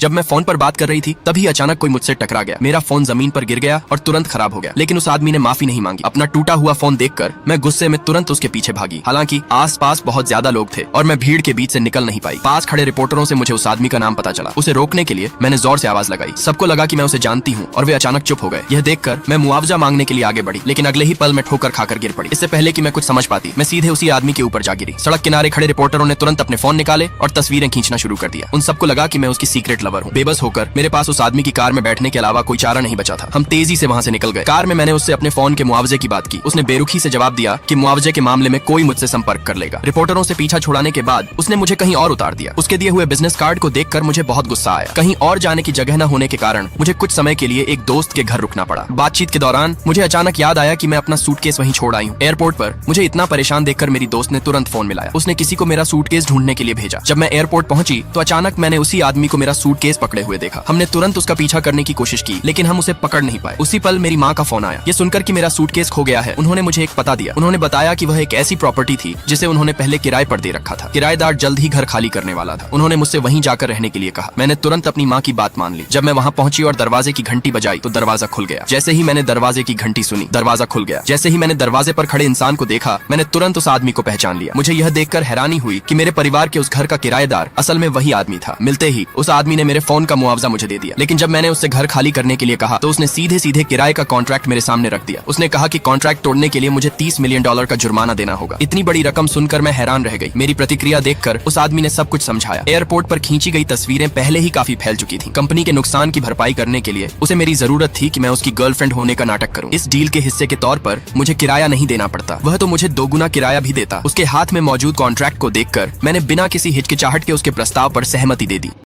जब मैं फोन पर बात कर रही थी तभी अचानक कोई मुझसे टकरा गया। मेरा फोन जमीन पर गिर गया और तुरंत खराब हो गया, लेकिन उस आदमी ने माफी नहीं मांगी। अपना टूटा हुआ फोन देखकर मैं गुस्से में तुरंत उसके पीछे भागी। हालांकि आसपास बहुत ज्यादा लोग थे और मैं भीड़ के बीच से निकल नहीं पाई। पास खड़े रिपोर्टरों से मुझे उस आदमी का नाम पता चला। उसे रोकने के लिए मैंने जोर से आवाज लगाई। सबको लगा कि मैं उसे जानती हूँ और वे अचानक चुप हो गए। यह देखकर मैं मुआवजा मांगने के लिए आगे बढ़ी, लेकिन अगले ही पल में ठोकर खाकर गिर पड़ी। इससे पहले कि मैं कुछ समझ पाती, मैं सीधे उसी आदमी के ऊपर जा गिरी। सड़क किनारे खड़े रिपोर्टरों ने तुरंत अपने फोन निकाले और तस्वीरें खींचना शुरू कर दिया। उन सबको लगा कि मैं उसकी सीक्रेट लवर हूँ। बेबस होकर मेरे पास उस आदमी की कार में बैठने के अलावा कोई चारा नहीं बचा था। हम तेजी से वहाँ से निकल गए। कार में मैंने उससे अपने फोन के मुआवजे की बात की। उसने बेरुखी से जवाब दिया कि मुआवजे के मामले में कोई मुझसे संपर्क कर लेगा। रिपोर्टरों से पीछा छुड़ाने के बाद उसने मुझे कहीं और उतार दिया। उसके दिए हुए बिजनेस कार्ड को देखकर मुझे बहुत गुस्सा आया। कहीं और जाने की जगह न होने के कारण मुझे कुछ समय के लिए एक दोस्त के घर रुकना पड़ा। बातचीत के दौरान मुझे अचानक याद आया कि मैं अपना सूटकेस वहीं छोड़ आई हूँ। एयरपोर्ट पर मुझे इतना परेशान देखकर मेरी दोस्त ने तुरंत फोन मिलाया। उसने किसी को मेरा सूटकेस ढूंढने के लिए भेजा। जब मैं एयरपोर्ट पहुंची तो अचानक मैंने उसी आदमी को मेरा सूटकेस पकड़े हुए देखा। हमने तुरंत उसका पीछा करने की कोशिश की, लेकिन हम उसे पकड़ नहीं पाए। उसी पल मेरी माँ का फोन आया। ये सुनकर कि मेरा सूटकेस खो गया है, उन्होंने मुझे एक पता दिया। उन्होंने बताया कि वह एक ऐसी प्रॉपर्टी थी जिसे उन्होंने पहले किराए पर दे रखा था। किराएदार जल्द ही घर खाली करने वाला था। उन्होंने मुझसे वहीं जाकर रहने के लिए कहा। मैंने तुरंत अपनी माँ की बात मान ली। जब मैं वहाँ पहुंची और दरवाजे की घंटी बजाई तो दरवाजा खुल गया। जैसे ही मैंने दरवाजे की घंटी सुनी, दरवाजा खुल गया। जैसे ही मैंने दरवाजे पर खड़े इंसान को देखा, मैंने तुरंत उस आदमी को पहचान लिया। मुझे यह देखकर हैरानी हुई कि मेरे परिवार के उस घर का किराएदार असल में वही आदमी था। मिलते ही उस आदमी ने मेरे फोन का मुआवजा मुझे दे दिया, लेकिन जब मैंने उससे घर खाली करने के लिए कहा तो उसने सीधे सीधे किराए का कॉन्ट्रैक्ट मेरे सामने रख दिया। उसने कहा कि कॉन्ट्रैक्ट तोड़ने के लिए मुझे $30 मिलियन का जुर्माना देना होगा। इतनी बड़ी रकम सुनकर मैं हैरान रह गई। मेरी प्रतिक्रिया देखकर उस आदमी ने सब कुछ समझाया। एयरपोर्ट पर खींची गई तस्वीरें पहले ही काफी फैल चुकी थी। कंपनी के नुकसान की भरपाई करने के लिए उसे मेरी जरूरत थी कि मैं उसकी गर्लफ्रेंड होने का नाटक करूं। इस डील के हिस्से के तौर पर मुझे किराया नहीं देना पड़ता, वह तो मुझे 2 गुना किराया भी देता। उसके हाथ में मौजूद कॉन्ट्रैक्ट को देखकर मैंने बिना किसी हिचकिचाहट के उसके प्रस्ताव पर सहमति दे दी।